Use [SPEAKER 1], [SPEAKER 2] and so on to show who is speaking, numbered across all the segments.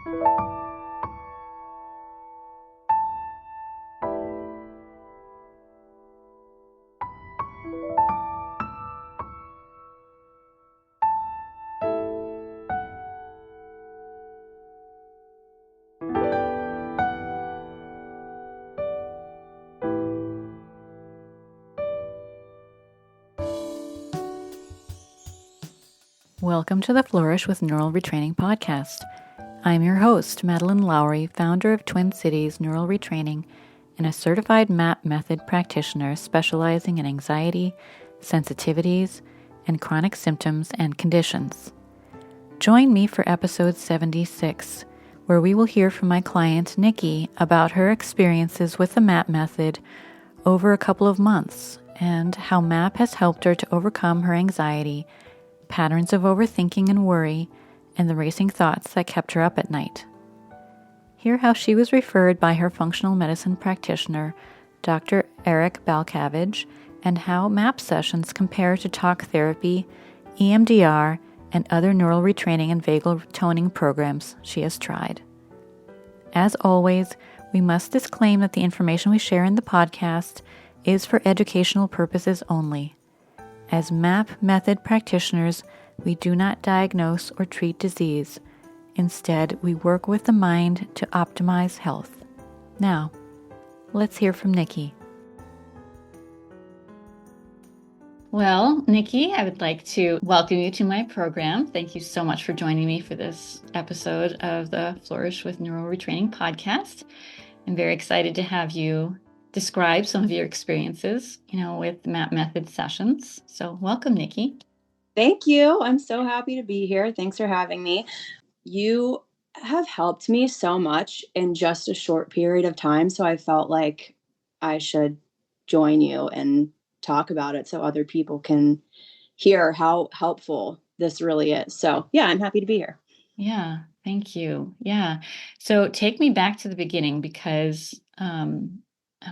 [SPEAKER 1] Welcome to the Flourish with Neural Retraining podcast. I'm your host, Madeline Lowry, founder of Twin Cities Neural Retraining and a certified MAP method practitioner specializing in anxiety, sensitivities, and chronic symptoms and conditions. Join me for episode 76, where we will hear from my client, Nicki, about her experiences with the MAP method over a couple of months and how MAP has helped her to overcome her anxiety, patterns of overthinking and worry, and the racing thoughts that kept her up at night. Hear how she was referred by her functional medicine practitioner, Dr. Eric Balkavage, and how MAP sessions compare to talk therapy, EMDR, and other neural retraining and vagal toning programs she has tried. As always, we must disclaim that the information we share in the podcast is for educational purposes only. As MAP method practitioners, we do not diagnose or treat disease. Instead, we work with the mind to optimize health. Now, let's hear from Nicki. Well, Nicki, I would like to welcome you to my program. Thank you so much for joining me for this episode of the Flourish with Neural Retraining podcast. I'm very excited to have you describe some of your experiences, with MAP method sessions. So welcome, Nicki.
[SPEAKER 2] Thank you. I'm so happy to be here. Thanks for having me. You have helped me so much in just a short period of time. So I felt like I should join you and talk about it so other people can hear how helpful this really is. So yeah, I'm happy to be here.
[SPEAKER 1] Yeah, thank you. Yeah. So take me back to the beginning because I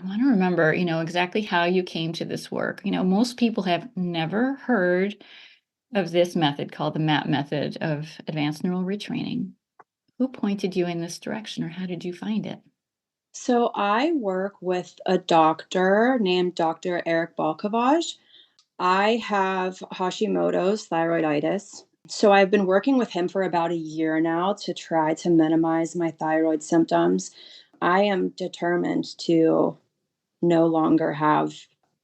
[SPEAKER 1] want to remember, exactly how you came to this work. Most people have never heard of this method called the MAP method of advanced neural retraining. Who pointed you in this direction, or how did you find it?
[SPEAKER 2] So I work with a doctor named Dr. Eric Balkavage. I have Hashimoto's thyroiditis. So I've been working with him for about a year now to try to minimize my thyroid symptoms. I am determined to no longer have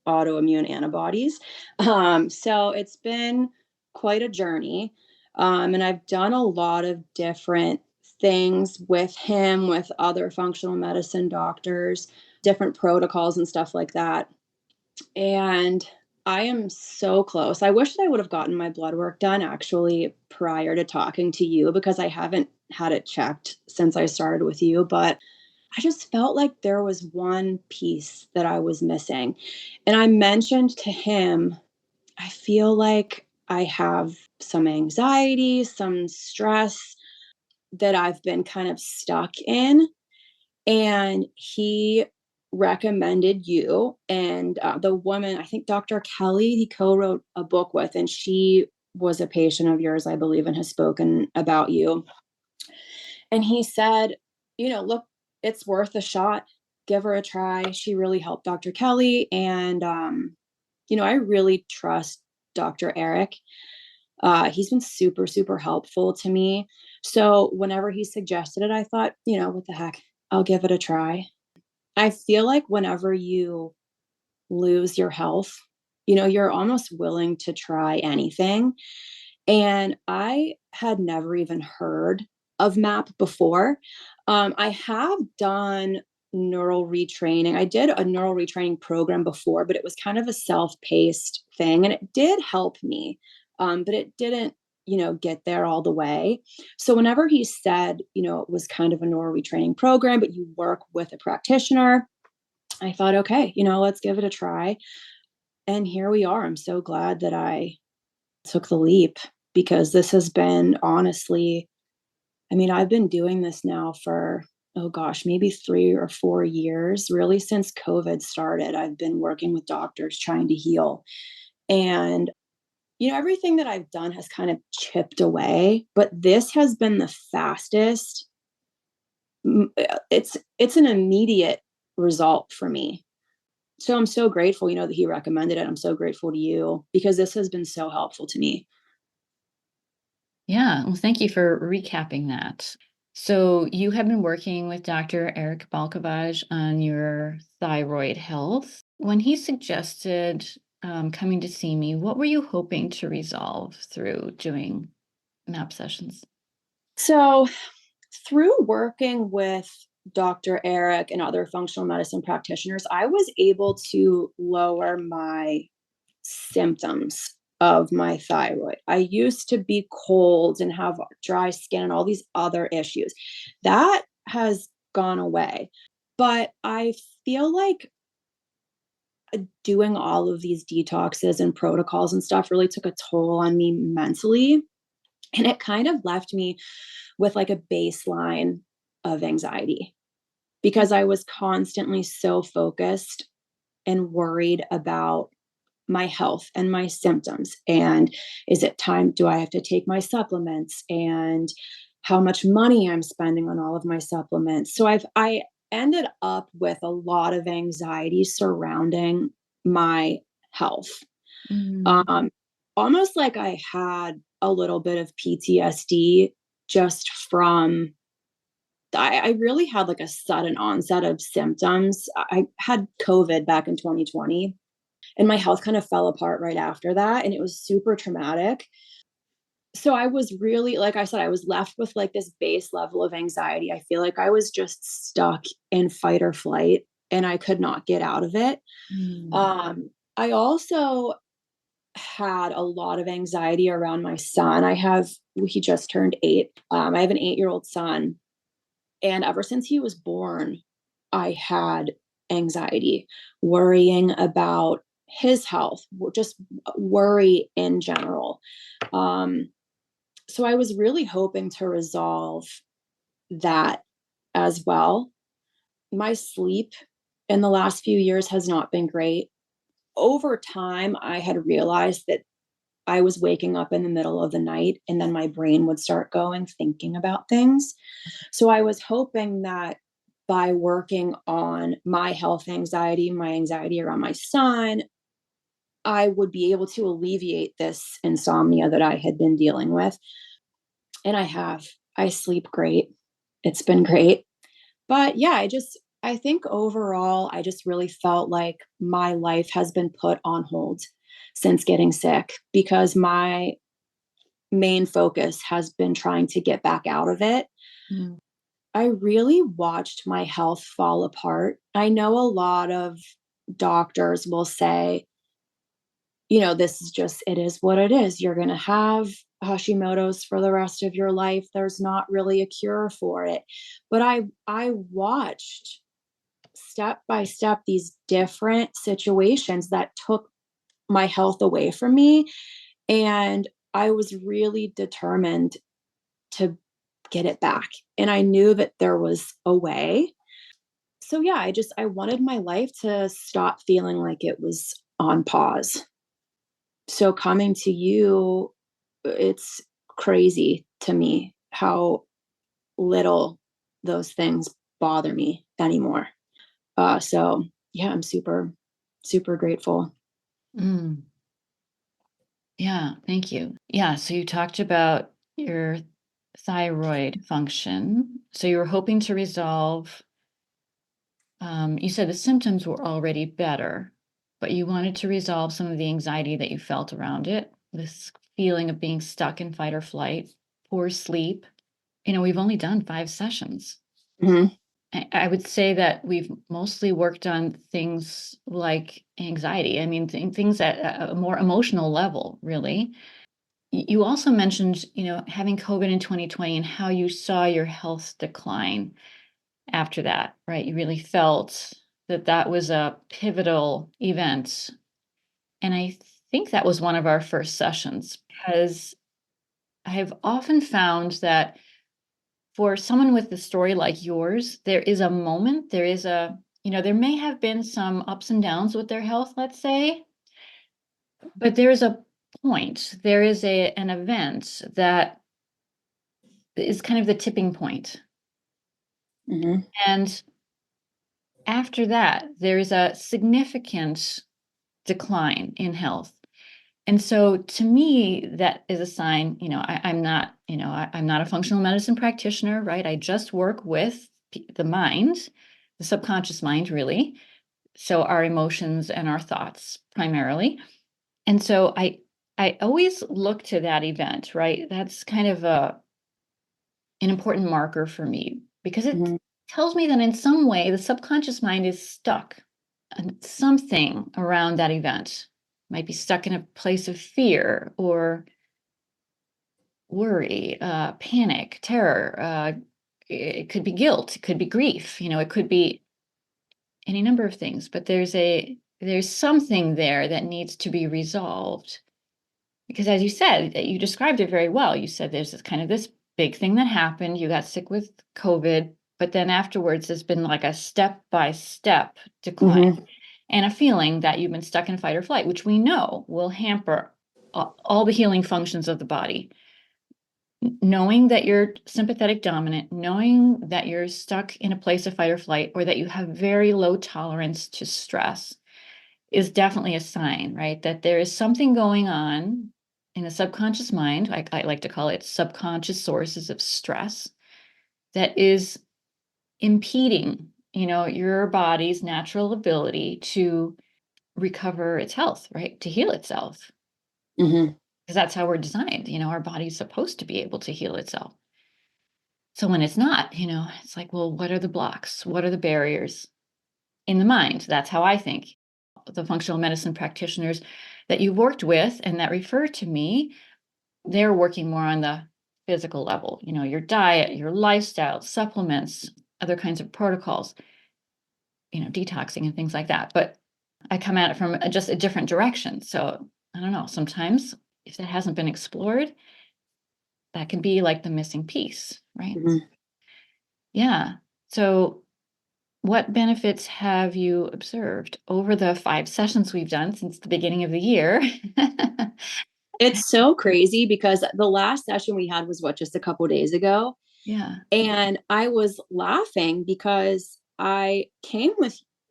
[SPEAKER 2] autoimmune antibodies. So it's been quite a journey. And I've done a lot of different things with him, with other functional medicine doctors, different protocols and stuff like that. And I am so close. I wish that I would have gotten my blood work done actually prior to talking to you because I haven't had it checked since I started with you. But I just felt like there was one piece that I was missing. And I mentioned to him, I feel like I have some anxiety, some stress that I've been kind of stuck in. And he recommended you and the woman, I think Dr. Kelly, he co-wrote a book with, and she was a patient of yours, I believe, and has spoken about you. And he said, look, it's worth a shot. Give her a try. She really helped Dr. Kelly. And, I really trust Dr. Eric. He's been super, super helpful to me. So whenever he suggested it, I thought, what the heck, I'll give it a try. I feel like whenever you lose your health, you're almost willing to try anything. And I had never even heard of MAP before. I have done neural retraining. I did a neural retraining program before, but it was kind of a self-paced thing. And it did help me, but it didn't, get there all the way. So whenever he said, it was kind of a neural retraining program, but you work with a practitioner, I thought, okay, let's give it a try. And here we are. I'm so glad that I took the leap because this has been honestly, I've been doing this now for, maybe 3 or 4 years, really since COVID started. I've been working with doctors trying to heal. And, everything that I've done has kind of chipped away, but this has been the fastest it's an immediate result for me. So I'm so grateful, that he recommended it. I'm so grateful to you because this has been so helpful to me.
[SPEAKER 1] Yeah, well, thank you for recapping that. So you have been working with Dr. Eric Balkovage on your thyroid health. When he suggested coming to see me, what were you hoping to resolve through doing MAP sessions?
[SPEAKER 2] So through working with Dr. Eric and other functional medicine practitioners, I was able to lower my symptoms of my thyroid. I used to be cold and have dry skin and all these other issues. That has gone away. But I feel like doing all of these detoxes and protocols and stuff really took a toll on me mentally. And it kind of left me with like a baseline of anxiety because I was constantly so focused and worried about my health and my symptoms. And is it time? Do I have to take my supplements? And how much money I'm spending on all of my supplements. So I ended up with a lot of anxiety surrounding my health.
[SPEAKER 1] Mm.
[SPEAKER 2] Um, Almost like I had a little bit of PTSD just from I really had like a sudden onset of symptoms. I had COVID back in 2020 and my health kind of fell apart right after that. And it was super traumatic. So I was really, like I said, I was left with like this base level of anxiety. I feel like I was just stuck in fight or flight and I could not get out of it.
[SPEAKER 1] Mm.
[SPEAKER 2] I also had a lot of anxiety around my son. He just turned 8. I have an 8-year-old son. And ever since he was born, I had anxiety, worrying about his health, just worry in general. Um, so I was really hoping to resolve that as well. My sleep in the last few years has not been great. Over time, I had realized that I was waking up in the middle of the night and then my brain would start going thinking about things. So I was hoping that by working on my health anxiety, my anxiety around my son, I would be able to alleviate this insomnia that I had been dealing with. And I have. I sleep great. It's been great. But yeah, I think overall, I just really felt like my life has been put on hold since getting sick because my main focus has been trying to get back out of it.
[SPEAKER 1] Mm.
[SPEAKER 2] I really watched my health fall apart. I know a lot of doctors will say, this is just, it is what it is. You're going to have Hashimoto's for the rest of your life. There's not really a cure for it. But I watched step by step these different situations that took my health away from me. And I was really determined to get it back. And I knew that there was a way. So yeah, I wanted my life to stop feeling like it was on pause. So coming to you, it's crazy to me how little those things bother me anymore. So yeah, I'm super, super grateful.
[SPEAKER 1] Mm. Yeah, thank you. Yeah, so you talked about your thyroid function. So you were hoping to resolve, you said the symptoms were already better, but you wanted to resolve some of the anxiety that you felt around it, this feeling of being stuck in fight or flight, poor sleep. We've only done 5 sessions.
[SPEAKER 2] Mhm.
[SPEAKER 1] I would say that we've mostly worked on things like anxiety. I mean, things at a more emotional level, really. You also mentioned, having COVID in 2020 and how you saw your health decline after that, right? You really felt that that was a pivotal event. And I think that was one of our first sessions because I have often found that for someone with a story like yours, there is a moment, there may have been some ups and downs with their health, let's say, but there is a point, there is an event that is kind of the tipping point.
[SPEAKER 2] Mm-hmm.
[SPEAKER 1] And after that, there is a significant decline in health. And so to me, that is a sign, I'm not, I'm not a functional medicine practitioner, right? I just work with the mind, the subconscious mind, really. So our emotions and our thoughts primarily. And so I always look to that event, right? That's kind of an important marker for me because it
[SPEAKER 2] Mm-hmm.
[SPEAKER 1] tells me that in some way the subconscious mind is stuck on something around that event. Might be stuck in a place of fear or worry, panic, terror. It could be guilt. It could be grief. It could be any number of things. But there's something there that needs to be resolved. Because as you said, you described it very well. You said there's this big thing that happened. You got sick with COVID, but then afterwards, there's been like a step by step decline
[SPEAKER 2] Mm-hmm.
[SPEAKER 1] and a feeling that you've been stuck in fight or flight, which we know will hamper all the healing functions of the body. Knowing that you're sympathetic dominant, knowing that you're stuck in a place of fight or flight, or that you have very low tolerance to stress is definitely a sign, right? That there is something going on in the subconscious mind. I like to call it subconscious sources of stress that is impeding, your body's natural ability to recover its health, right? To heal itself.
[SPEAKER 2] Mm-hmm.
[SPEAKER 1] Because that's how we're designed. Our body's supposed to be able to heal itself. So when it's not, it's like, well, what are the blocks? What are the barriers in the mind? That's how I think. The functional medicine practitioners that you've worked with and that refer to me, they're working more on the physical level, your diet, your lifestyle, supplements, other kinds of protocols, detoxing and things like that. But I come at it from just a different direction. So I don't know, sometimes if that hasn't been explored, that can be like the missing piece, right?
[SPEAKER 2] Mm-hmm.
[SPEAKER 1] Yeah. So what benefits have you observed over the 5 sessions we've done since the beginning of the year?
[SPEAKER 2] It's so crazy because the last session we had was just a couple days ago.
[SPEAKER 1] Yeah.
[SPEAKER 2] And I was laughing because I came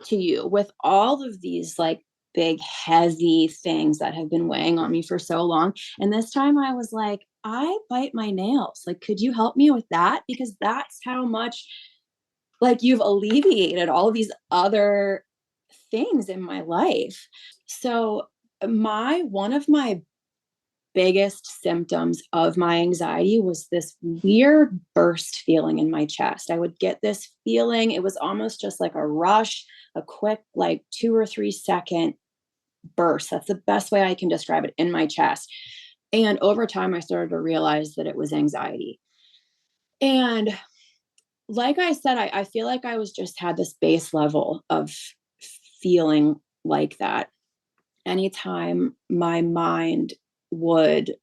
[SPEAKER 2] to you with all of these like big, heavy things that have been weighing on me for so long. And this time I was like, I bite my nails. Like, could you help me with that? Because that's how much like you've alleviated all of these other things in my life. So, one of my biggest symptoms of my anxiety was this weird burst feeling in my chest. I would get this feeling, it was almost just like a rush, a quick, like 2 or 3 second burst. That's the best way I can describe it, in my chest. And over time, I started to realize that it was anxiety. And like I said, I feel like I was just had this base level of feeling like that. Anytime my mind would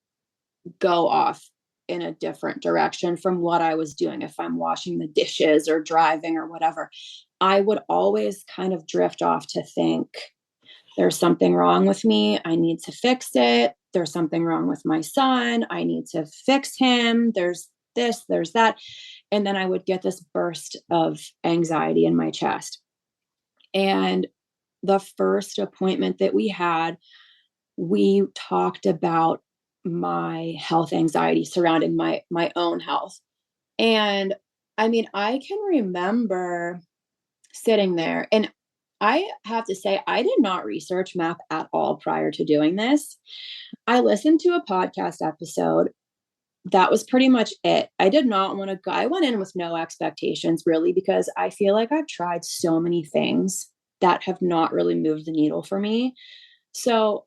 [SPEAKER 2] go off in a different direction from what I was doing, if I'm washing the dishes or driving or whatever, I would always kind of drift off to think, there's something wrong with me. I need to fix it. There's something wrong with my son. I need to fix him. There's this, there's that. And then I would get this burst of anxiety in my chest. And the first appointment that we had, we talked about my health anxiety surrounding my own health. And I mean, I can remember sitting there, and I have to say I did not research MAP at all prior to doing this. I listened to a podcast episode. That was pretty much it. I did not want to go. I went in with no expectations really, because I feel like I've tried so many things that have not really moved the needle for me. So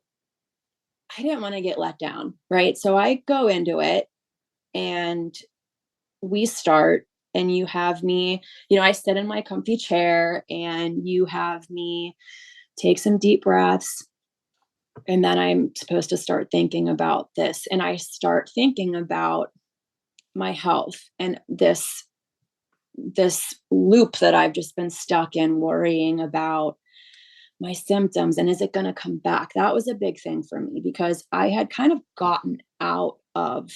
[SPEAKER 2] I didn't want to get let down, right? So I go into it and we start, and you have me, I sit in my comfy chair and you have me take some deep breaths. And then I'm supposed to start thinking about this. And I start thinking about my health and this loop that I've just been stuck in, worrying about my symptoms and is it going to come back? That was a big thing for me because I had kind of gotten out of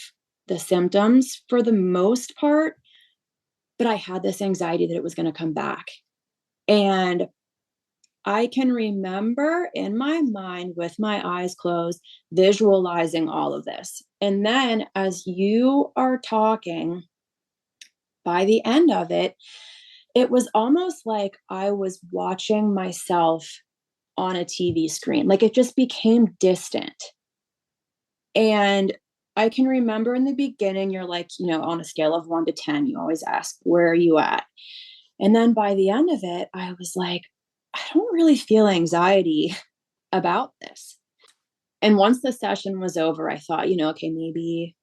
[SPEAKER 2] the symptoms for the most part. but I had this anxiety that it was going to come back. And I can remember in my mind with my eyes closed, visualizing all of this. And then as you are talking, by the end of it, it was almost like I was watching myself on a TV screen. Like it just became distant. And I can remember in the beginning, you're like, on a scale of 1 to 10, you always ask, where are you at? And then by the end of it, I was like, I don't really feel anxiety about this. And once the session was over, I thought, okay, maybe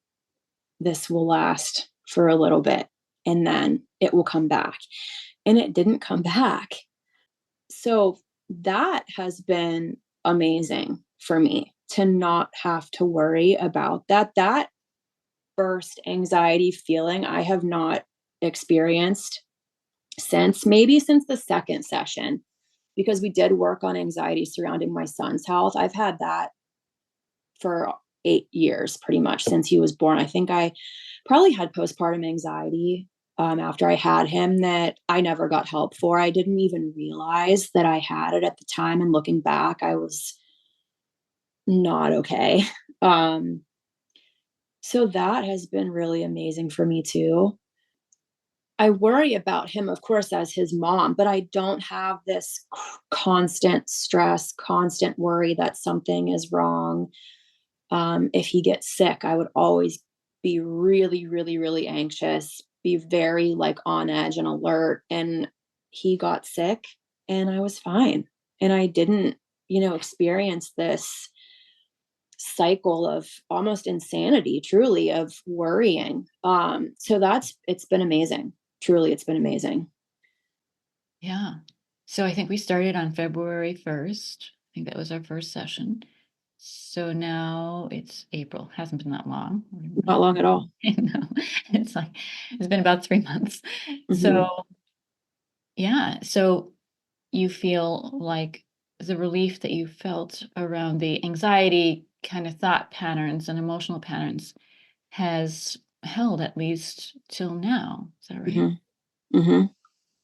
[SPEAKER 2] this will last for a little bit and then it will come back. And it didn't come back. So that has been amazing for me to not have to worry about that. That first anxiety feeling I have not experienced since the second session, because we did work on anxiety surrounding my son's health. I've had that for 8 years, pretty much since he was born. I think I probably had postpartum anxiety after I had him that I never got help for. I didn't even realize that I had it at the time. And looking back, I was not okay. Um, so that has been really amazing for me too. I worry about him, of course, as his mom, but I don't have this constant stress, constant worry that something is wrong. If he gets sick, I would always be really, really, really anxious, be very like on edge and alert. And he got sick and I was fine. And I didn't, experience this cycle of almost insanity, truly, of worrying. So it's been amazing. Truly, it's been amazing.
[SPEAKER 1] Yeah. So I think we started on February 1st. I think that was our first session. So now it's April. Hasn't been that long.
[SPEAKER 2] Not long at all.
[SPEAKER 1] I know. It's been about 3 months.
[SPEAKER 2] Mhm.
[SPEAKER 1] So yeah. So you feel like the relief that you felt around the anxiety kind of thought patterns and emotional patterns has held at least till now. Is that right?
[SPEAKER 2] Mhm. Mhm.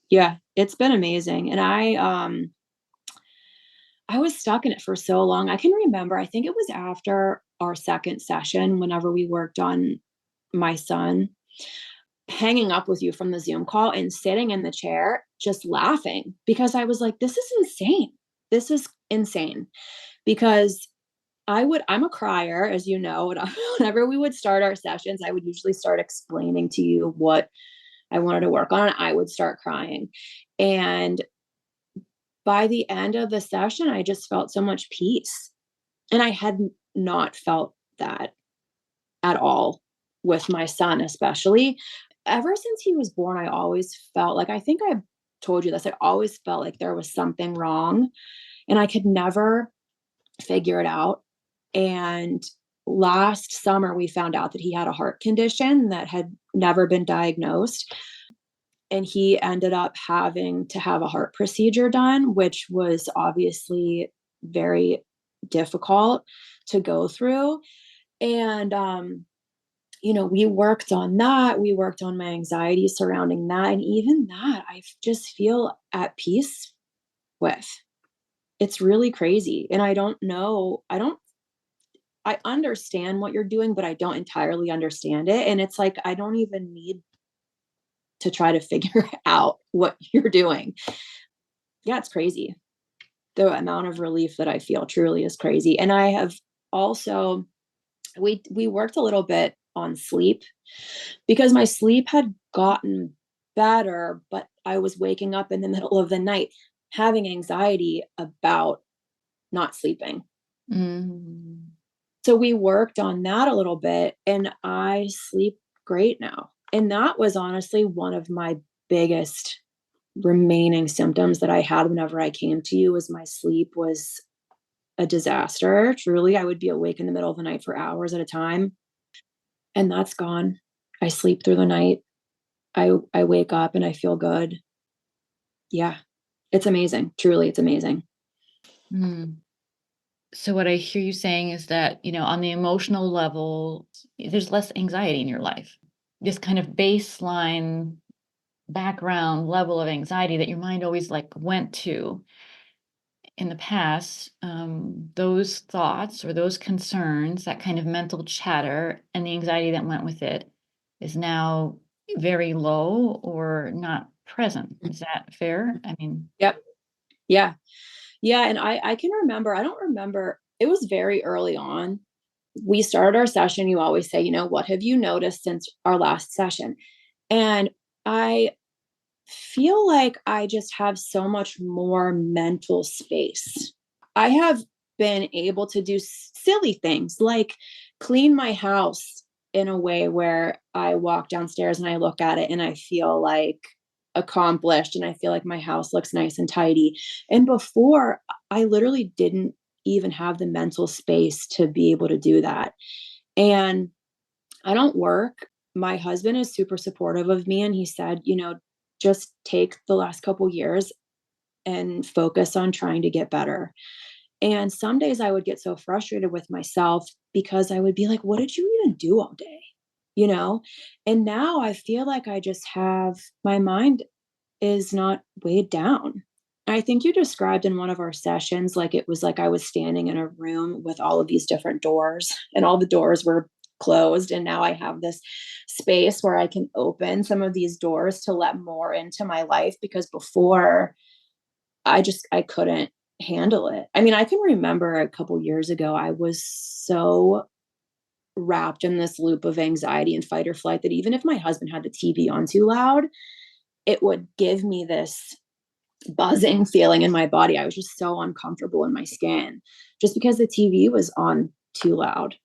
[SPEAKER 2] Yeah, it's been amazing. And I was stuck in it for so long. I can remember, I think it was after our second session, whenever we worked on my son, hanging up with you from the Zoom call and sitting in the chair just laughing because I was like, this is insane. This is insane. Because I'm a crier, as you know, and whenever we would start our sessions, I would usually start explaining to you what I wanted to work on. And I would start crying. And by the end of the session, I just felt so much peace. And I had not felt that at all with my son, especially. Ever since he was born, I always felt like, I think I told you this, I always felt like there was something wrong and I could never figure it out. And last summer, we found out that he had a heart condition that had never been diagnosed. And he ended up having to have a heart procedure done, which was obviously very difficult to go through. And, we worked on that. We worked on my anxiety surrounding that. And even that, I just feel at peace with. It's really crazy. And I don't know, I understand what you're doing, but I don't entirely understand it. And it's like, I don't even need to try to figure out what you're doing. Yeah, it's crazy. The amount of relief that I feel truly is crazy. And I have also, we worked a little bit on sleep because my sleep had gotten better, but I was waking up in the middle of the night having anxiety about not sleeping.
[SPEAKER 1] Mm.
[SPEAKER 2] So we worked on that a little bit and I sleep great now. And that was honestly one of my biggest remaining symptoms that I had whenever I came to you was my sleep was a disaster. Truly, I would be awake in the middle of the night for hours at a time, and that's gone. I sleep through the night. I wake up and I feel good. Yeah. It's amazing. Truly, it's amazing.
[SPEAKER 1] Mm. So what I hear you saying is that, on the emotional level, there's less anxiety in your life. This kind of baseline background level of anxiety that your mind always like went to in the past, those thoughts or those concerns, that kind of mental chatter and the anxiety that went with it is now very low or not present. Is that fair? I mean,
[SPEAKER 2] Yep. Yeah. Yeah. And I can remember, I don't remember, it was very early on. We started our session. You always say, what have you noticed since our last session? And I feel like I just have so much more mental space. I have been able to do silly things like clean my house in a way where I walk downstairs and I look at it and I feel like accomplished and I feel like my house looks nice and tidy. And before, I literally didn't even have the mental space to be able to do that. And I don't work. My husband is super supportive of me. And he said, just take the last couple years and focus on trying to get better. And some days I would get so frustrated with myself because I would be like, what did you even do all day? You know? And now I feel like I just have my mind is not weighed down. I think you described in one of our sessions, like it was like I was standing in a room with all of these different doors, and all the doors were closed. And now I have this space where I can open some of these doors to let more into my life because before I couldn't handle it. I mean, I can remember a couple years ago, I was so wrapped in this loop of anxiety and fight or flight that even if my husband had the TV on too loud, it would give me this buzzing feeling in my body. I was just so uncomfortable in my skin just because the TV was on too loud.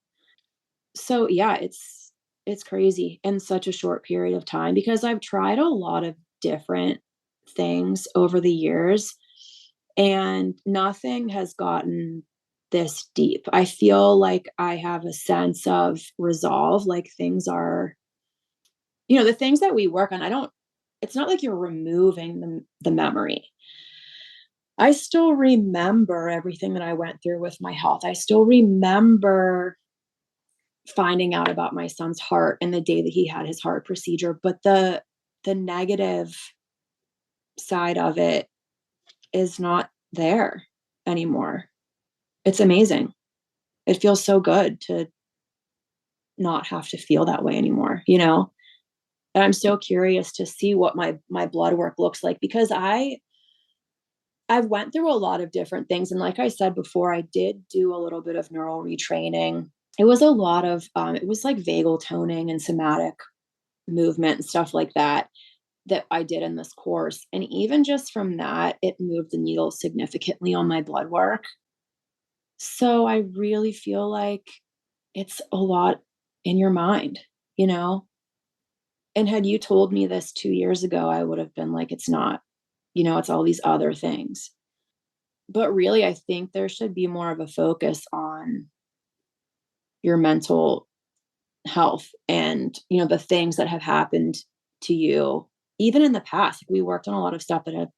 [SPEAKER 2] So yeah, it's crazy in such a short period of time because I've tried a lot of different things over the years and nothing has gotten this deep. I feel like I have a sense of resolve, like things are, the things that we work on, it's not like you're removing the memory. I still remember everything that I went through with my health. I still remember finding out about my son's heart and the day that he had his heart procedure, but the negative side of it is not there anymore. It's amazing. It feels so good to not have to feel that way anymore. And I'm so curious to see what my blood work looks like because I've went through a lot of different things. And like I said before, I did do a little bit of neural retraining. It was a lot of, it was like vagal toning and somatic movement and stuff like that I did in this course. And even just from that, it moved the needle significantly on my blood work. So I really feel like it's a lot in your mind, you know? And had you told me this 2 years ago, I would have been like, it's not, it's all these other things. But really, I think there should be more of a focus on your mental health and, the things that have happened to you, even in the past. We worked on a lot of stuff that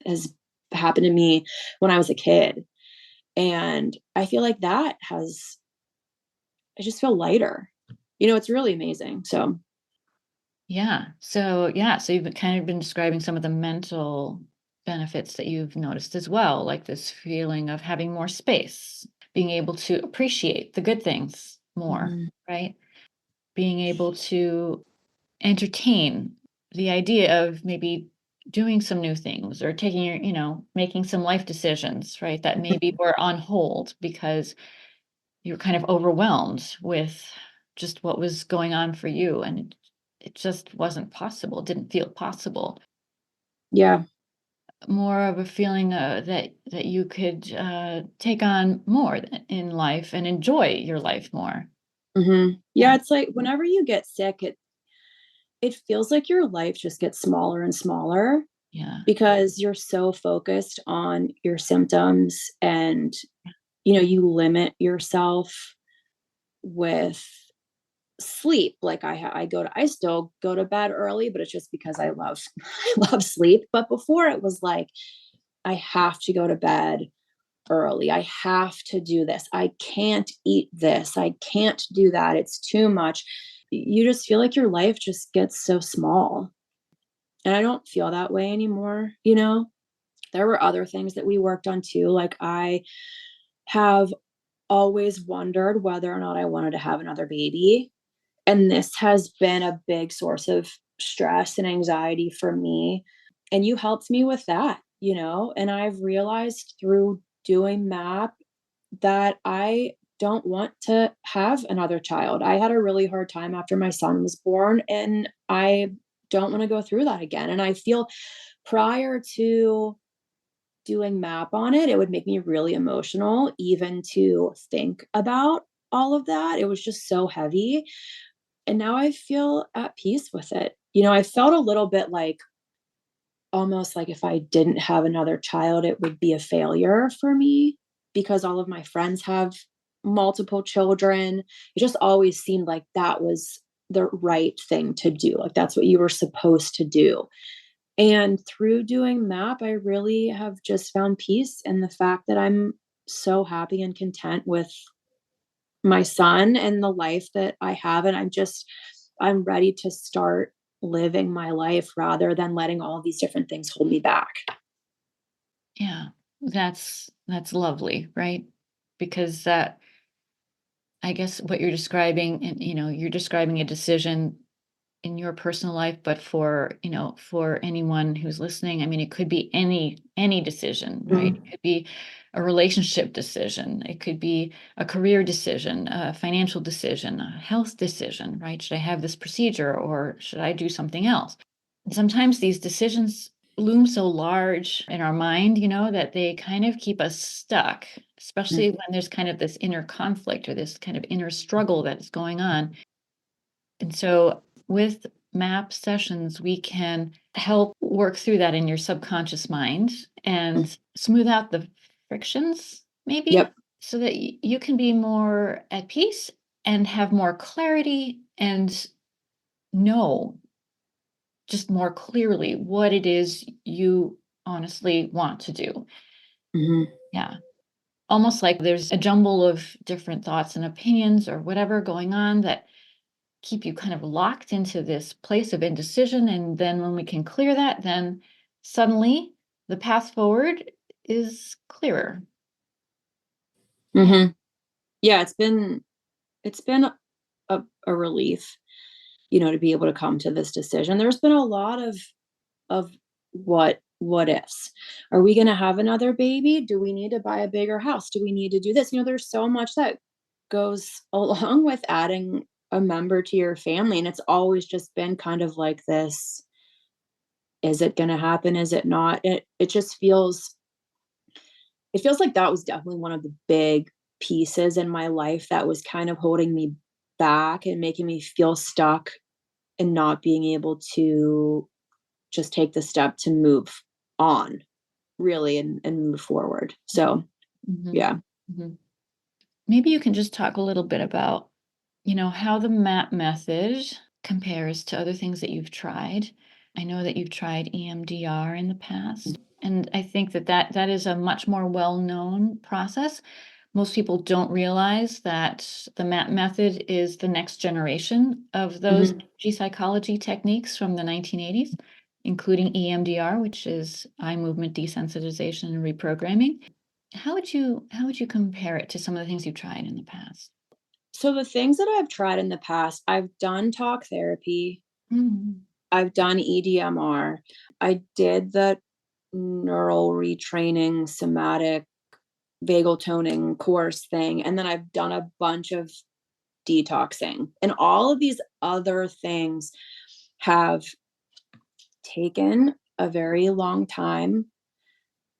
[SPEAKER 2] has happened to me when I was a kid. And I feel like I just feel lighter. It's really amazing. So,
[SPEAKER 1] So you've kind of been describing some of the mental benefits that you've noticed as well, like this feeling of having more space, being able to appreciate the good things more,
[SPEAKER 2] mhm.
[SPEAKER 1] right? Being able to entertain the idea of maybe doing some new things or taking making some life decisions, right? That maybe were on hold because you're kind of overwhelmed with just what was going on for you and it just wasn't possible, didn't feel possible.
[SPEAKER 2] Yeah.
[SPEAKER 1] More of a feeling that you could take on more in life and enjoy your life more.
[SPEAKER 2] Yeah.
[SPEAKER 1] Yeah,
[SPEAKER 2] It's like whenever you get sick, it feels like your life just gets smaller and smaller
[SPEAKER 1] yeah,
[SPEAKER 2] because you're so focused on your symptoms and, you limit yourself with sleep. Like I still go to bed early, but it's just because I love, I love sleep. But before it was like, I have to go to bed early. I have to do this. I can't eat this. I can't do that. It's too much. You just feel like your life just gets so small. And I don't feel that way anymore. You know, there were other things that we worked on too. Like I have always wondered whether or not I wanted to have another baby. And this has been a big source of stress and anxiety for me. And you helped me with that, you know? And I've realized through doing MAP that I don't want to have another child. I had a really hard time after my son was born, and I don't want to go through that again. And I feel prior to doing MAP on it, it would make me really emotional even to think about all of that. It was just so heavy. And now I feel at peace with it. You know, I felt a little bit like almost like if I didn't have another child, it would be a failure for me because all of my friends have multiple children. It just always seemed like that was the right thing to do. Like that's what you were supposed to do. And through doing MAP, I really have just found peace in the fact that I'm so happy and content with my son and the life that I have. And I'm ready to start living my life rather than letting all of these different things hold me back.
[SPEAKER 1] Yeah, that's lovely, right? Because that, I guess what you're describing, and you're describing a decision in your personal life, but for anyone who's listening, I mean, it could be any decision, right?
[SPEAKER 2] Mhm.
[SPEAKER 1] It could be a relationship decision, it could be a career decision, a financial decision, a health decision, right? Should I have this procedure or should I do something else? And sometimes these decisions loom so large in our mind, that they kind of keep us stuck, especially when there's kind of this inner conflict or this kind of inner struggle that's going on. And so with MAP sessions, we can help work through that in your subconscious mind and smooth out the frictions, maybe,
[SPEAKER 2] Yep.
[SPEAKER 1] so that you can be more at peace and have more clarity and know just more clearly what it is you honestly want to do.
[SPEAKER 2] Mhm.
[SPEAKER 1] Yeah. Almost like there's a jumble of different thoughts and opinions or whatever going on that keep you kind of locked into this place of indecision. And then when we can clear that, then suddenly the path forward is clearer. Yeah.
[SPEAKER 2] Mhm. Yeah, it's been a relief, you know, to be able to come to this decision. There's been a lot of what ifs. Are we going to have another baby? Do we need to buy a bigger house? Do we need to do this? You know, there's so much that goes along with adding a member to your family, and it's always just been kind of like this, is it going to happen? Is it not? It just feels like that was definitely one of the big pieces in my life that was kind of holding me back and making me feel stuck and not being able to just take the step to move on really and move forward. So,
[SPEAKER 1] Mhm.
[SPEAKER 2] yeah.
[SPEAKER 1] Mhm. Maybe you can just talk a little bit about, how the MAP method compares to other things that you've tried. I know that you've tried EMDR in the past, and I think that is a much more well-known process. Most people don't realize that the MAP method is the next generation of those
[SPEAKER 2] Mhm.
[SPEAKER 1] energy psychology techniques from the 1980s, including EMDR, which is eye movement desensitization and reprogramming. How would you compare it to some of the things you've tried in the past?
[SPEAKER 2] So the things that I've tried in the past, I've done talk therapy,
[SPEAKER 1] Mhm.
[SPEAKER 2] I've done EDMR, I did the neural retraining somatic vagal toning course thing, and then I've done a bunch of detoxing. And all of these other things have taken a very long time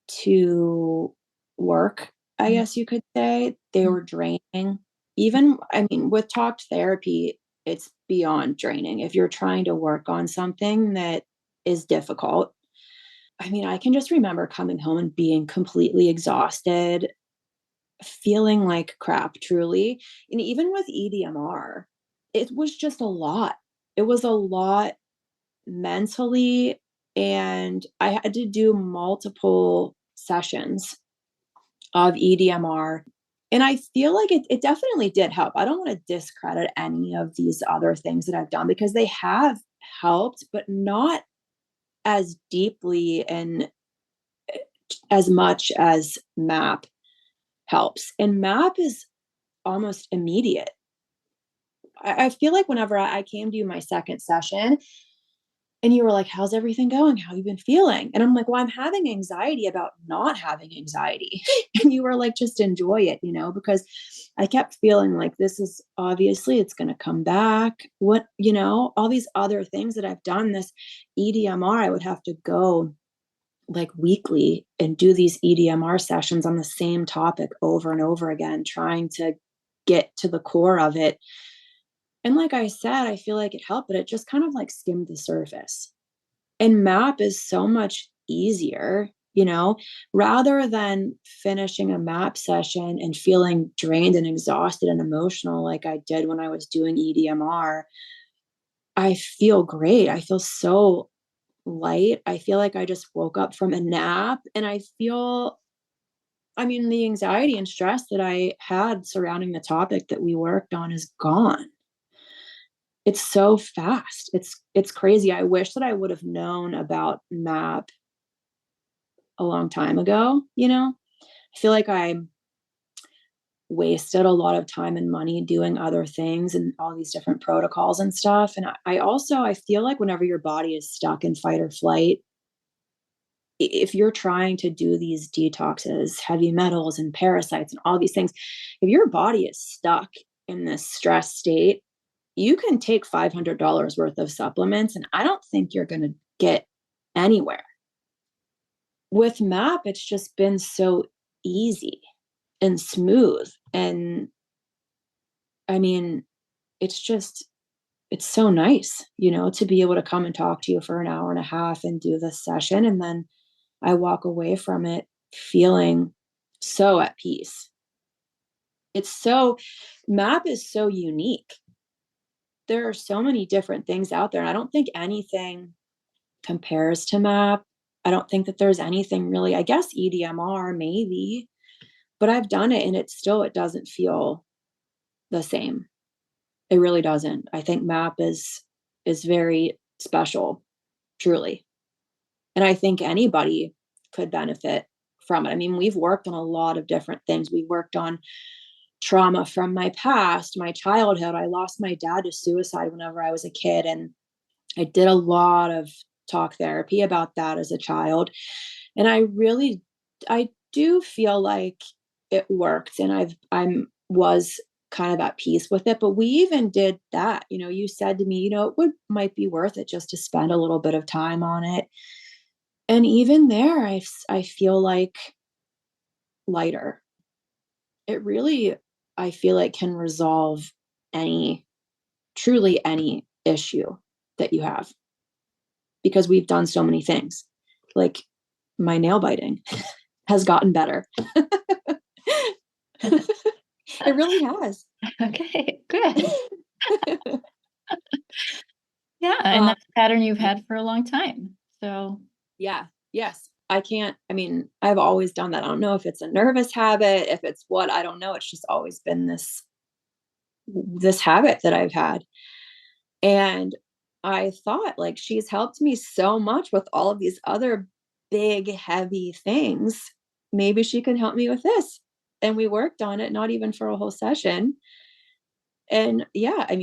[SPEAKER 2] to work, I guess you could say. They
[SPEAKER 1] Mhm.
[SPEAKER 2] were draining. Even, I mean, with talk therapy, it's beyond draining. If you're trying to work on something that is difficult, I mean, I can just remember coming home and being completely exhausted, feeling like crap, truly. And even with EDMR, it was just a lot. It was a lot mentally, and I had to do multiple sessions of EDMR. And I feel like it definitely did help. I don't want to discredit any of these other things that I've done because they have helped, but not as deeply and as much as MAP helps. And MAP is almost immediate. I feel like whenever I came to you my second session and you were like, how's everything going? How you been feeling? And I'm like, well, I'm having anxiety about not having anxiety. And you were like, just enjoy it, because I kept feeling like this is obviously it's going to come back. What, all these other things that I've done, this EDMR, I would have to go like weekly and do these EDMR sessions on the same topic over and over again, trying to get to the core of it. And like I said, I feel like it helped, but it just kind of like skimmed the surface. And MAP is so much easier, rather than finishing a MAP session and feeling drained and exhausted and emotional like I did when I was doing EDMR. I feel great. I feel so light. I feel like I just woke up from a nap, and the anxiety and stress that I had surrounding the topic that we worked on is gone. It's so fast. It's crazy. I wish that I would have known about MAP a long time ago, I feel like I wasted a lot of time and money doing other things and all these different protocols and stuff. And I feel like whenever your body is stuck in fight or flight, if you're trying to do these detoxes, heavy metals and parasites and all these things, if your body is stuck in this stress state, you can take $500 worth of supplements, and I don't think you're going to get anywhere. With MAP, it's just been so easy and smooth. And it's so nice, to be able to come and talk to you for an hour and a half and do this session. And then I walk away from it feeling so at peace. MAP is so unique. There are so many different things out there, and I don't think anything compares to MAP. I don't think that there's anything really, I guess EDMR maybe, but I've done it and it doesn't feel the same. It really doesn't. I think MAP is very special, truly. And I think anybody could benefit from it. We've worked on a lot of different things. We worked on trauma from my past, my childhood. I lost my dad to suicide whenever I was a kid, and I did a lot of talk therapy about that as a child. And I do feel like it worked, and was kind of at peace with it. But we even did that. You said to me, it might be worth it just to spend a little bit of time on it. And even there, I feel like lighter. It really, I feel like, can resolve truly any issue that you have, because we've done so many things. Like my nail biting has gotten better. It really has.
[SPEAKER 1] Okay, good. Yeah, and that's a pattern you've had for a long time. So
[SPEAKER 2] yeah, yes. I've always done that. I don't know if it's a nervous habit, if it's what, I don't know. It's just always been this habit that I've had. And I thought, like, she's helped me so much with all of these other big, heavy things. Maybe she can help me with this. And we worked on it, not even for a whole session. And yeah, I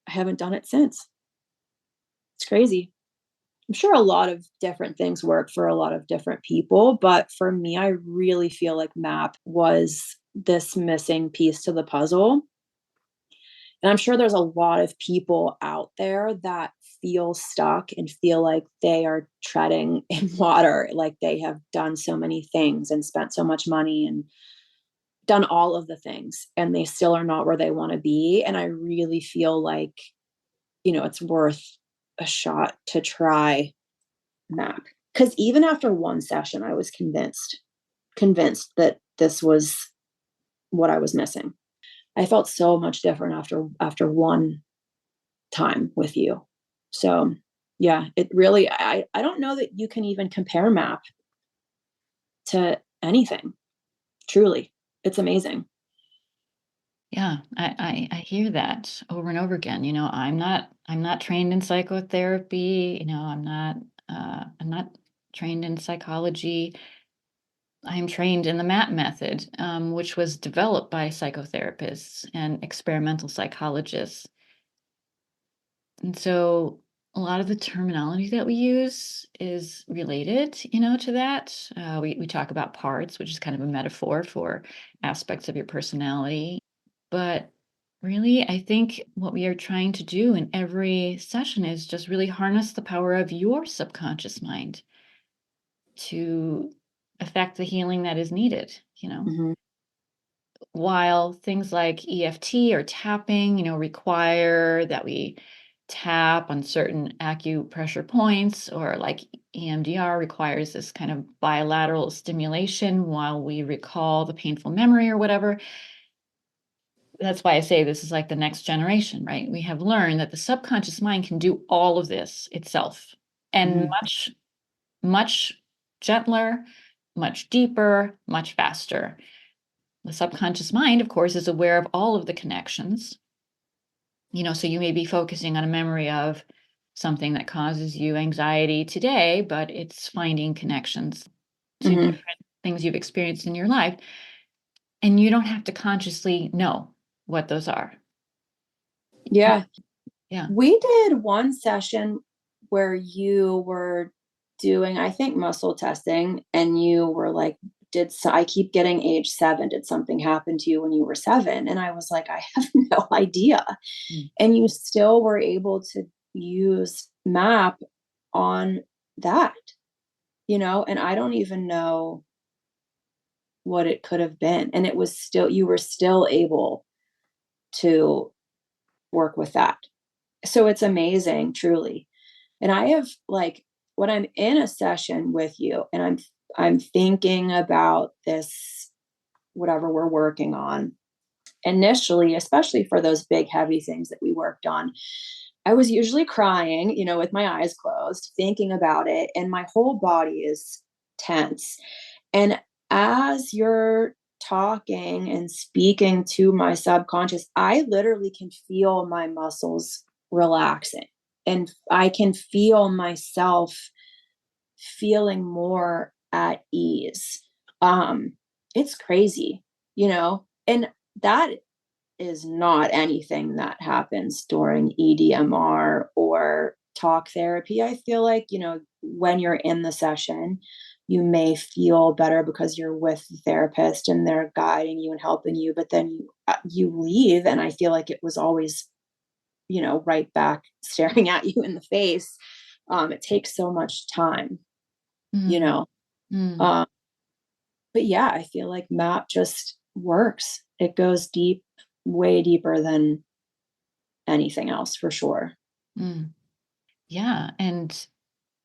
[SPEAKER 2] haven't done it since. It's crazy. I'm sure a lot of different things work for a lot of different people, but for me, I really feel like MAP was this missing piece to the puzzle. And I'm sure there's a lot of people out there that feel stuck and feel like they are treading in water, like they have done so many things and spent so much money and done all of the things, and they still are not where they want to be. And I really feel like, it's worth a shot to try MAP. Because even after one session, I was convinced that this was what I was missing. I felt so much different after one time with you. So yeah, it really, I don't know that you can even compare MAP to anything. Truly. It's amazing.
[SPEAKER 1] Yeah, I hear that over and over again. I'm not trained in psychotherapy. I'm not trained in psychology. I'm trained in the MAP method, which was developed by psychotherapists and experimental psychologists. And so a lot of the terminology that we use is related, to that. We talk about parts, which is kind of a metaphor for aspects of your personality. But really, I think what we are trying to do in every session is just really harness the power of your subconscious mind to affect the healing that is needed.
[SPEAKER 2] Hmm.
[SPEAKER 1] While things like EFT or tapping, require that we tap on certain acupressure points, or like EMDR requires this kind of bilateral stimulation while we recall the painful memory or whatever. That's why I say this is like the next generation, right? We have learned that the subconscious mind can do all of this itself, and
[SPEAKER 2] Hmm.
[SPEAKER 1] much, much gentler, much deeper, much faster. The subconscious mind, of course, is aware of all of the connections. So you may be focusing on a memory of something that causes you anxiety today, but it's finding connections to
[SPEAKER 2] Hmm.
[SPEAKER 1] different things you've experienced in your life. And you don't have to consciously know what those are.
[SPEAKER 2] Yeah.
[SPEAKER 1] Yeah.
[SPEAKER 2] We did one session where you were doing, I think, muscle testing, and you were like, I keep getting age 7. Did something happen to you when you were 7? And I was like, I have no idea.
[SPEAKER 1] Mm.
[SPEAKER 2] And you still were able to use MAP on that, and I don't even know what it could have been. And you were still able to work with that. So it's amazing, truly. And I have, like, when I'm in a session with you and I'm thinking about this, whatever we're working on, initially, especially for those big heavy things that we worked on, I was usually crying, with my eyes closed, thinking about it, and my whole body is tense. And as you're talking and speaking to my subconscious, I literally can feel my muscles relaxing, and I can feel myself feeling more at ease. It's crazy, and that is not anything that happens during EDMR or talk therapy. I feel like, when you're in the session, you may feel better because you're with the therapist and they're guiding you and helping you, but then you leave, and I feel like it was always, right back staring at you in the face. It takes so much time, you
[SPEAKER 1] Mm.
[SPEAKER 2] know.
[SPEAKER 1] Mm.
[SPEAKER 2] Um, but yeah, I feel like MAP just works. It goes deep, way deeper than anything else, for sure.
[SPEAKER 1] Mm. Yeah. And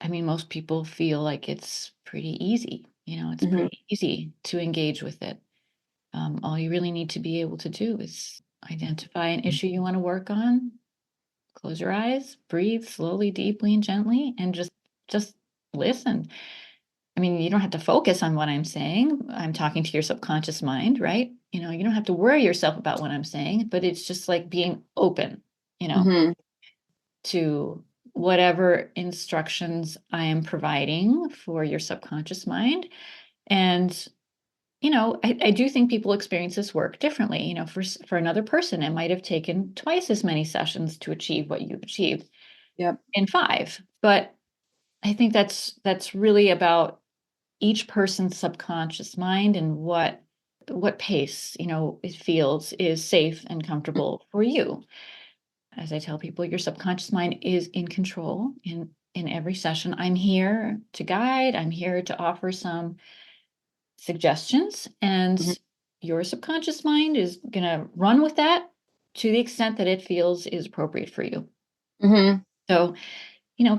[SPEAKER 1] I mean, most people feel like it's pretty easy. It's
[SPEAKER 2] Mhm,
[SPEAKER 1] pretty easy to engage with it. All you really need to be able to do is identify an issue you want to work on, close your eyes, breathe slowly, deeply, and gently, and just listen. I mean, you don't have to focus on what I'm saying. I'm talking to your subconscious mind, right? You don't have to worry yourself about what I'm saying, but it's just like being open, you know,
[SPEAKER 2] mhm,
[SPEAKER 1] to whatever instructions I am providing for your subconscious mind. And I do think people experience this work differently. For another person, it might have taken twice as many sessions to achieve what you've achieved
[SPEAKER 2] yep,
[SPEAKER 1] in 5. But I think that's really about each person's subconscious mind and what pace, it feels is safe and comfortable for you. As I tell people, your subconscious mind is in control in every session. I'm here to guide, I'm here to offer some suggestions,
[SPEAKER 2] mhm,
[SPEAKER 1] and your subconscious mind is going to run with that to the extent that it feels is appropriate for you.
[SPEAKER 2] mhm.
[SPEAKER 1] So,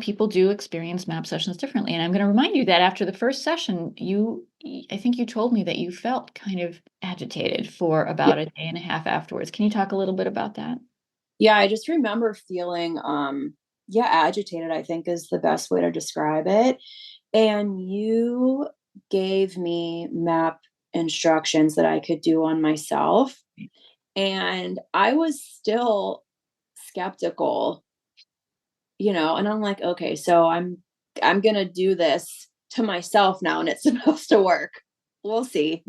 [SPEAKER 1] people do experience MAP sessions differently. And I'm going to remind you that after the first session, I think you told me that you felt kind of agitated for
[SPEAKER 2] Yeah,
[SPEAKER 1] about a day and a half afterwards. Can you talk a little bit about that?
[SPEAKER 2] yeah, I just remember feeling, yeah, agitated, I think is the best way to describe it. And you gave me MAP instructions that I could do on myself. And I was still skeptical, and I'm like, okay, so I'm going to do this to myself now and it's supposed to work. We'll see.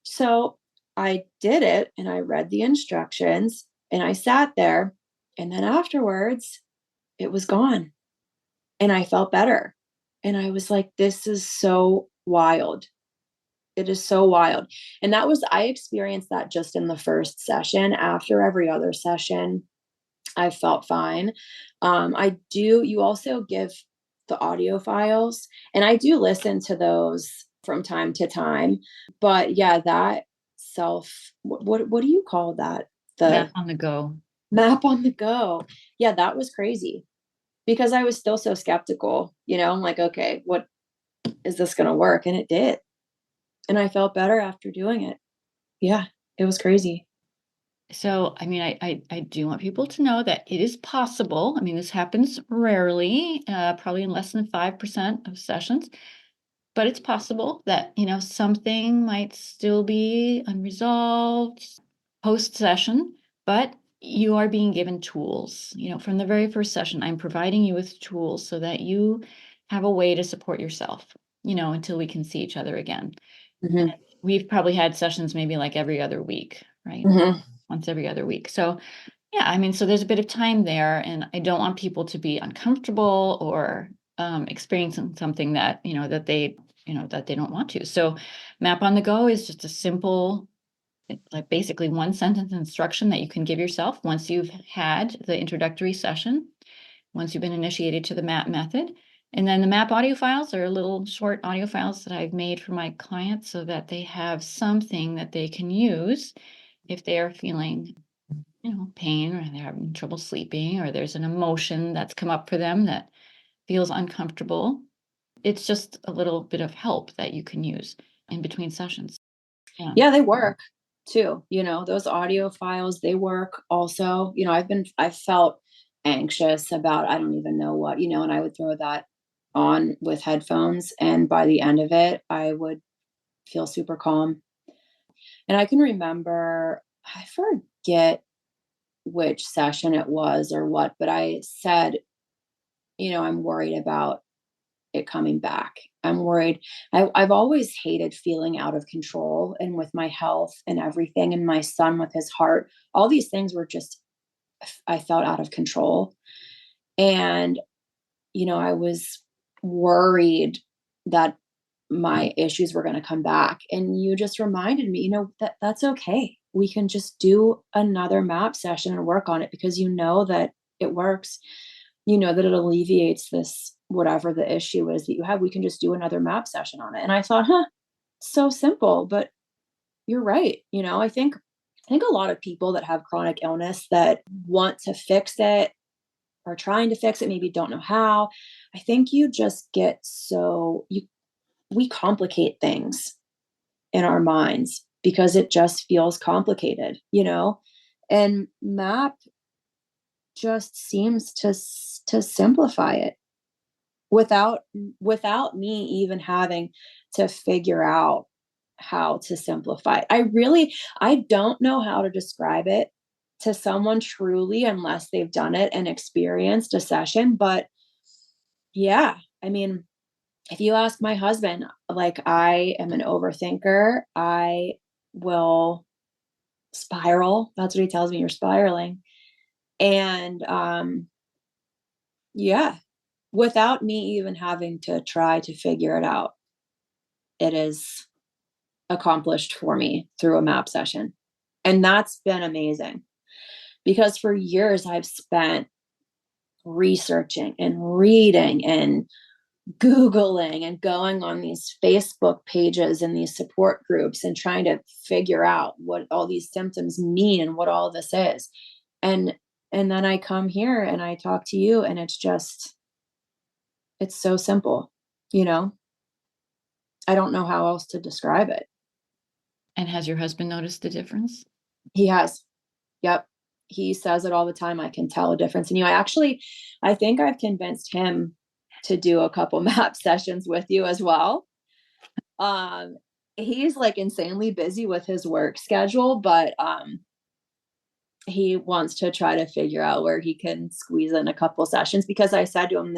[SPEAKER 2] So I did it and I read the instructions and I sat there, and then afterwards it was gone and I felt better. And I was like, this is so wild. It is so wild. And I experienced that just in the first session. After every other session, I felt fine. You also give the audio files, and I do listen to those from time to time. But yeah, that what do you call that?
[SPEAKER 1] Map
[SPEAKER 2] The
[SPEAKER 1] on the go.
[SPEAKER 2] map on the go. Yeah, that was crazy because I was still so skeptical. I'm like, okay, what is this going to work? And it did. And I felt better after doing it. Yeah, it was crazy.
[SPEAKER 1] So, I mean, I do want people to know that it is possible. I mean, this happens rarely, probably in less than 5% of sessions, but it's possible that, something might still be unresolved post session, but you are being given tools. From the very first session, I'm providing you with tools so that you have a way to support yourself, until we can see each other again.
[SPEAKER 2] Hmm.
[SPEAKER 1] We've probably had sessions maybe like every other week, right?
[SPEAKER 2] Hmm.
[SPEAKER 1] Once every other week. So, yeah, I mean, so there's a bit of time there, and I don't want people to be uncomfortable or experiencing something that, that they don't want to. So, Map on the Go is just a simple, like basically one sentence instruction that you can give yourself once you've had the introductory session, once you've been initiated to the MAP method. And then the MAP audio files are little short audio files that I've made for my clients so that they have something that they can use if they are feeling, pain, or they're having trouble sleeping, or there's an emotion that's come up for them that feels uncomfortable. It's just a little bit of help that you can use in between sessions. Yeah.
[SPEAKER 2] Yeah, they work too. Those audio files, they work also. I felt anxious about, I don't even know what, and I would throw that on with headphones. And by the end of it, I would feel super calm. And I can remember, I forget which session it was or what, but I said, I'm worried about it coming back. I'm worried. I've always hated feeling out of control, and with my health and everything, and my son with his heart, all these things were just, I felt out of control. And, I was worried that my issues were going to come back. And you just reminded me, that that's okay. We can just do another map session and work on it because that it works. That it alleviates this, whatever the issue is that you have. We can just do another map session on it. And I thought, so simple, but you're right. I think a lot of people that have chronic illness that want to fix it, are trying to fix it, maybe don't know how. I think you just get we complicate things in our minds because it just feels complicated. And MAP just seems to simplify it without without me even having to figure out how to simplify it. I don't know how to describe it to someone truly unless they've done it and experienced a session. But yeah, I mean, if you ask my husband, like, I am an overthinker. I will spiral. That's what he tells me, you're spiraling. And yeah, without me even having to try to figure it out, it is accomplished for me through a map session. And that's been amazing because for years I've spent researching and reading and Googling and going on these Facebook pages and these support groups and trying to figure out what all these symptoms mean and what all this is. And and then I come here and I talk to you, and it's so simple, you know? I don't know how else to describe it.
[SPEAKER 1] And has your husband noticed the difference?
[SPEAKER 2] He has. Yep. He says it all the time. I can tell a difference in you. I think I've convinced him to do a couple map sessions with you as well. Um, he's like insanely busy with his work schedule, but he wants to try to figure out where he can squeeze in a couple sessions, because I said to him,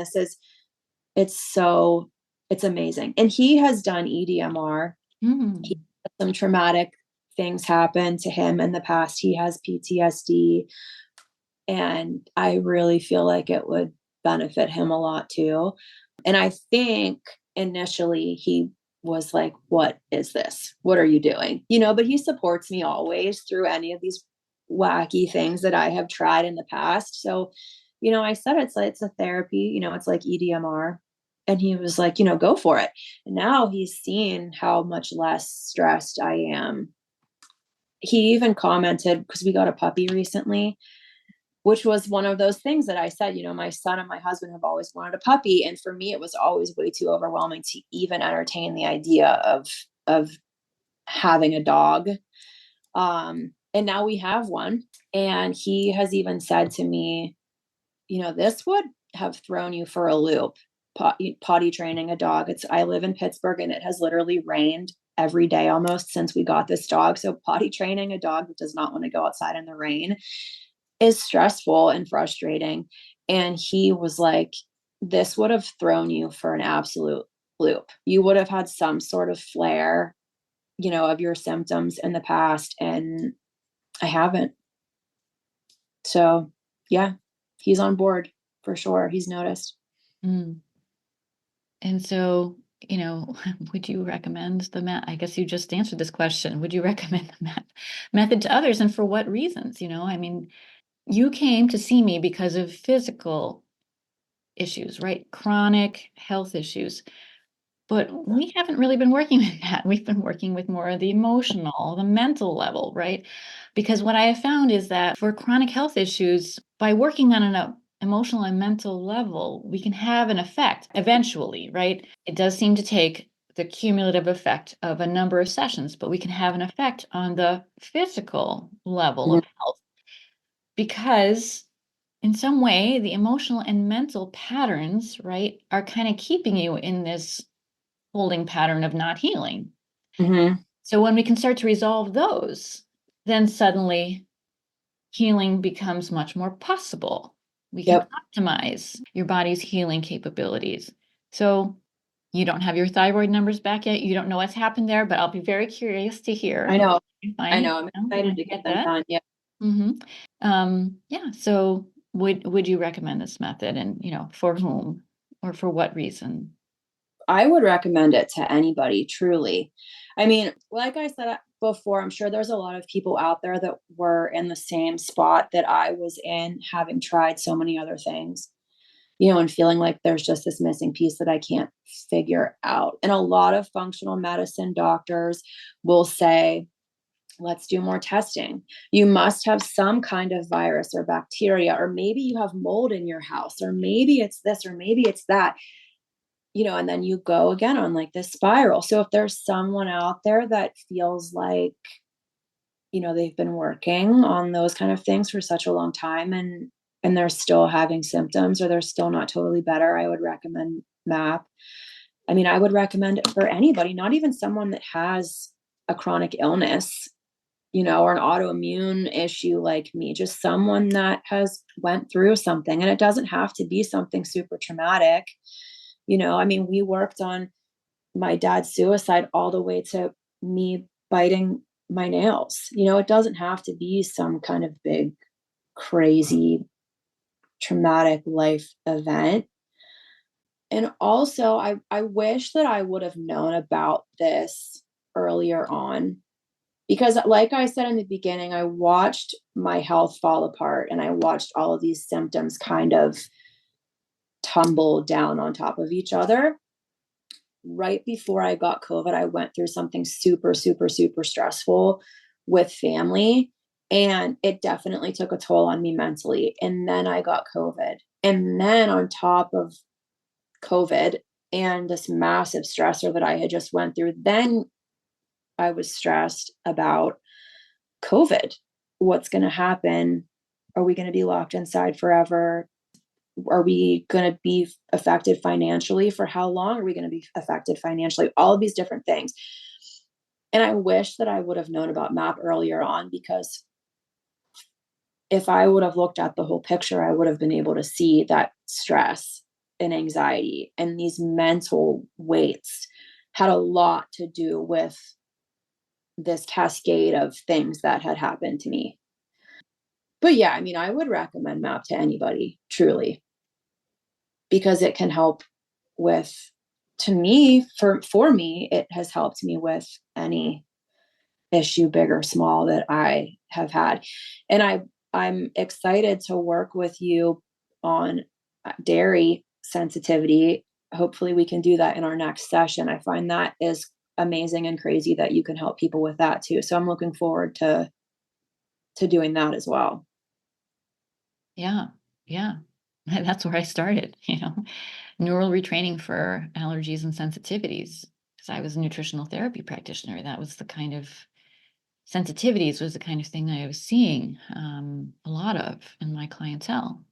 [SPEAKER 2] it's amazing. And he has done EDMR. He had some traumatic things happen to him in the past. He has PTSD, and I really feel like it would benefit him a lot too. And I think initially he was like, what is this? What are you doing? But he supports me always through any of these wacky things that I have tried in the past. So, I said, it's a therapy, it's like EDMR. And he was like, go for it. And now he's seen how much less stressed I am. He even commented, because we got a puppy recently, which was one of those things that I said, my son and my husband have always wanted a puppy. And for me, it was always way too overwhelming to even entertain the idea of having a dog. And now we have one. And he has even said to me, this would have thrown you for a loop, potty training a dog. I live in Pittsburgh, and it has literally rained every day almost since we got this dog. So potty training a dog that does not want to go outside in the rain is stressful and frustrating. And he was like, this would have thrown you for an absolute loop. You would have had some sort of flare, of your symptoms in the past. And I haven't. So yeah, he's on board for sure. He's noticed.
[SPEAKER 1] And so, would you recommend the I guess you just answered this question. Would you recommend the method to others, and for what reasons? You came to see me because of physical issues, right? Chronic health issues. But we haven't really been working with that. We've been working with more of the emotional, the mental level, right? Because what I have found is that for chronic health issues, by working on an emotional and mental level, we can have an effect eventually, right? It does seem to take the cumulative effect of a number of sessions, but we can have an effect on the physical level of health, because in some way, the emotional and mental patterns, right, are kind of keeping you in this holding pattern of not healing.
[SPEAKER 2] Mm-hmm.
[SPEAKER 1] So when we can start to resolve those, then suddenly healing becomes much more possible. We can optimize your body's healing capabilities. So you don't have your thyroid numbers back yet. You don't know what's happened there, but I'll be very curious to hear.
[SPEAKER 2] I know.
[SPEAKER 1] I'm
[SPEAKER 2] excited to get them done. Yeah.
[SPEAKER 1] Yeah. So would you recommend this method, and for whom or for what reason?
[SPEAKER 2] I would recommend it to anybody, truly. I mean, like I said before, I'm sure there's a lot of people out there that were in the same spot that I was in, having tried so many other things, and feeling like there's just this missing piece that I can't figure out. And a lot of functional medicine doctors will say, let's do more testing. You must have some kind of virus or bacteria, or maybe you have mold in your house, or maybe it's this, or maybe it's that. And then you go again on like this spiral. So if there's someone out there that feels like, they've been working on those kind of things for such a long time, and they're still having symptoms, or they're still not totally better, I would recommend MAP. I mean, I would recommend it for anybody, not even someone that has a chronic illness, or an autoimmune issue like me, just someone that has went through something. And it doesn't have to be something super traumatic. I mean, we worked on my dad's suicide all the way to me biting my nails. It doesn't have to be some kind of big, crazy, traumatic life event. And also, I wish that I would have known about this earlier on, because like I said in the beginning, I watched my health fall apart, and I watched all of these symptoms kind of tumble down on top of each other. Right before I got COVID, I went through something super, super, super stressful with family, and it definitely took a toll on me mentally. And then I got COVID. And then on top of COVID and this massive stressor that I had just went through, then I was stressed about COVID. What's going to happen? Are we going to be locked inside forever? Are we going to be affected financially? For how long are we going to be affected financially? All of these different things. And I wish that I would have known about MAP earlier on, because if I would have looked at the whole picture, I would have been able to see that stress and anxiety and these mental weights had a lot to do with this cascade of things that had happened to me. But yeah, I mean, I would recommend MAP to anybody, truly, because it can help with, to me, for me, it has helped me with any issue, big or small, that I have had. And I'm excited to work with you on dairy sensitivity. Hopefully we can do that in our next session. I find that is amazing and crazy that you can help people with that too. So I'm looking forward to doing that as well.
[SPEAKER 1] Yeah. Yeah. That's where I started, neural retraining for allergies and sensitivities. Because I was a nutritional therapy practitioner. That was the kind of sensitivities was the kind of thing that I was seeing a lot of in my clientele.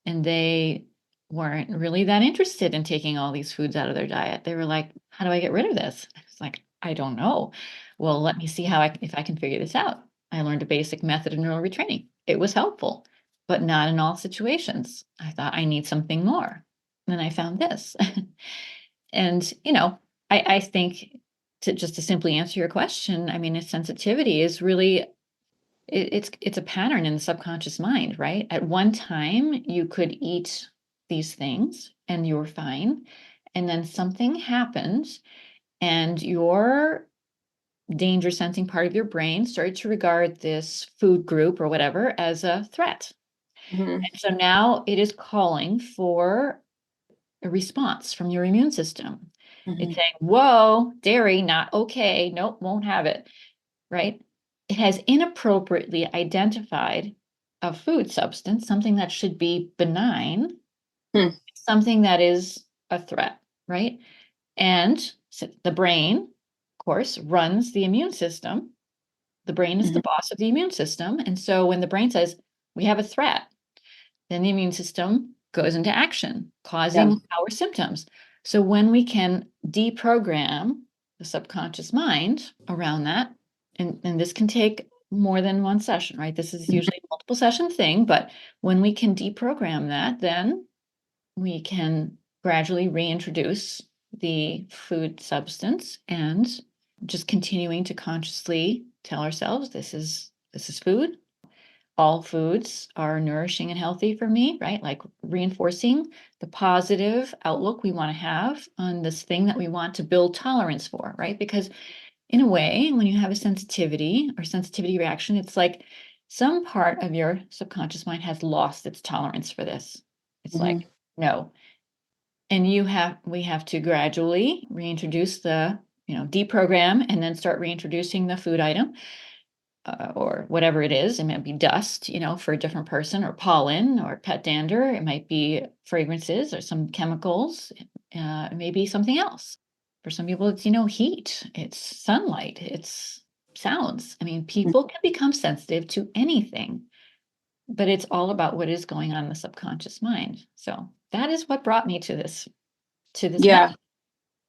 [SPEAKER 1] And they weren't really that interested in taking all these foods out of their diet. They were like, how do I get rid of this? I was like, I don't know. Well, let me see if I can figure this out. I learned a basic method of neural retraining. It was helpful, but not in all situations. I thought I need something more. And then I found this. And, I think to simply answer your question, I mean, a sensitivity is really it's a pattern in the subconscious mind, right? At one time, you could eat these things and you were fine. And then something happened, and your danger sensing part of your brain started to regard this food group or whatever as a threat.
[SPEAKER 2] Mm-hmm.
[SPEAKER 1] And so now it is calling for a response from your immune system. It's
[SPEAKER 2] Mm-hmm.
[SPEAKER 1] saying, whoa, dairy, not okay. Nope, won't have it. Right? It has inappropriately identified a food substance, something that should be benign,
[SPEAKER 2] Hmm.
[SPEAKER 1] something that is a threat, right? And so the brain, of course, runs the immune system. The brain is the
[SPEAKER 2] Mm-hmm.
[SPEAKER 1] boss of the immune system. And so when the brain says, we have a threat, then the immune system goes into action,
[SPEAKER 2] Yeah.
[SPEAKER 1] causing our symptoms. So when we can deprogram the subconscious mind around that, and this can take more than one session, right? This is
[SPEAKER 2] Mm-hmm.
[SPEAKER 1] usually a multiple session thing, but when we can deprogram that, then we can gradually reintroduce the food substance and just continuing to consciously tell ourselves this is food. All foods are nourishing and healthy for me, right? Like reinforcing the positive outlook we want to have on this thing that we want to build tolerance for, right? Because in a way, when you have a sensitivity or sensitivity reaction, it's like some part of your subconscious mind has lost its tolerance for this. It's like,
[SPEAKER 2] Mm-hmm.
[SPEAKER 1] no. And we have to gradually reintroduce deprogram and then start reintroducing the food item or whatever it is. It might be dust, for a different person, or pollen, or pet dander. It might be fragrances or some chemicals. It may be something else. For some people, it's, heat, it's sunlight, it's sounds. I mean, people can become sensitive to anything, but it's all about what is going on in the subconscious mind. So that is what brought me to this
[SPEAKER 2] Yeah.
[SPEAKER 1] method.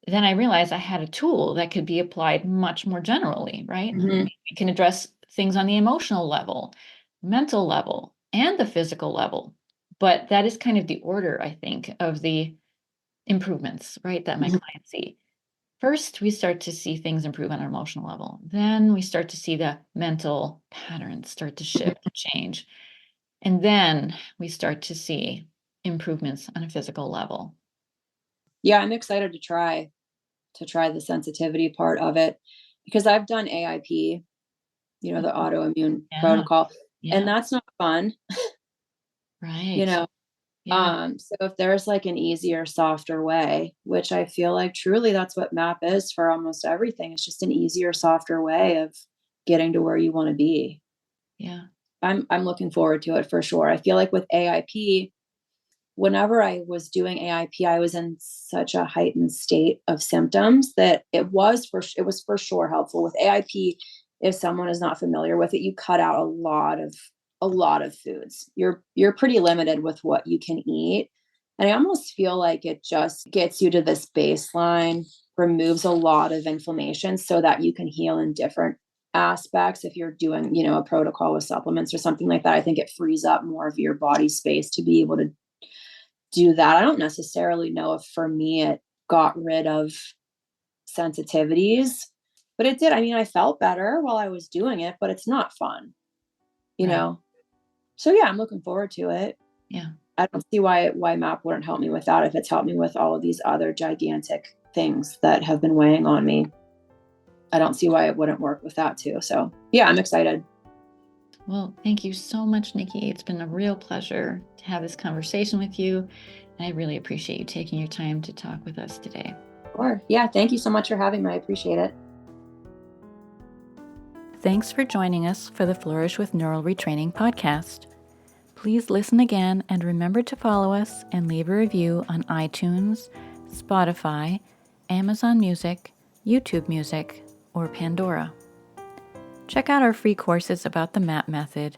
[SPEAKER 1] Then I realized I had a tool that could be applied much more generally, right? I
[SPEAKER 2] Mm-hmm.
[SPEAKER 1] mean, it can address things on the emotional level, mental level, and the physical level. But that is kind of the order, I think, of the improvements, right, that my
[SPEAKER 2] Mm-hmm.
[SPEAKER 1] clients see. First, we start to see things improve on our emotional level. Then we start to see the mental patterns start to shift and change. And then we start to see improvements on a physical level.
[SPEAKER 2] Yeah, I'm excited to try the sensitivity part of it, because I've done AIP, the autoimmune
[SPEAKER 1] Yeah,
[SPEAKER 2] protocol, and
[SPEAKER 1] yeah,
[SPEAKER 2] that's not fun, you
[SPEAKER 1] right.
[SPEAKER 2] know.
[SPEAKER 1] Yeah.
[SPEAKER 2] So if there's like an easier, softer way, which I feel like truly that's what MAP is for almost everything, it's just an easier, softer way of getting to where you want to be.
[SPEAKER 1] Yeah.
[SPEAKER 2] I'm looking forward to it for sure. I feel like with AIP, whenever I was doing AIP, I was in such a heightened state of symptoms that it was for sure helpful with AIP. If someone is not familiar with it, you cut out a lot of foods. You're pretty limited with what you can eat. And I almost feel like it just gets you to this baseline. removes a lot of inflammation so that you can heal in different aspects. If you're doing, a protocol with supplements or something like that, I think it frees up more of your body space to be able to do that. I don't necessarily know if for me it got rid of sensitivities, but it did. I mean, I felt better while I was doing it, but it's not fun, you
[SPEAKER 1] Right.
[SPEAKER 2] know? So yeah, I'm looking forward to it.
[SPEAKER 1] Yeah.
[SPEAKER 2] I don't see why MAP wouldn't help me with that if it's helped me with all of these other gigantic things that have been weighing on me. I don't see why it wouldn't work with that too. So yeah, I'm excited.
[SPEAKER 1] Well, thank you so much, Nicki. It's been a real pleasure to have this conversation with you. And I really appreciate you taking your time to talk with us today.
[SPEAKER 2] Sure. Yeah, thank you so much for having me. I appreciate it.
[SPEAKER 1] Thanks for joining us for the Flourish with Neural Retraining podcast. Please listen again and remember to follow us and leave a review on iTunes, Spotify, Amazon Music, YouTube Music, or Pandora. Check out our free courses about the MAP method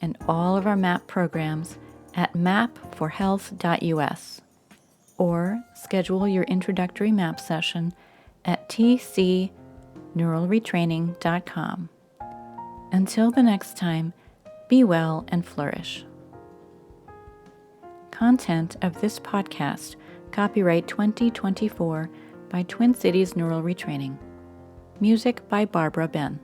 [SPEAKER 1] and all of our MAP programs at mapforhealth.us, or schedule your introductory MAP session at tcneuralretraining.com. Until the next time, be well and flourish. Content of this podcast, copyright 2024 by Twin Cities Neural Retraining. Music by Barbara Ben.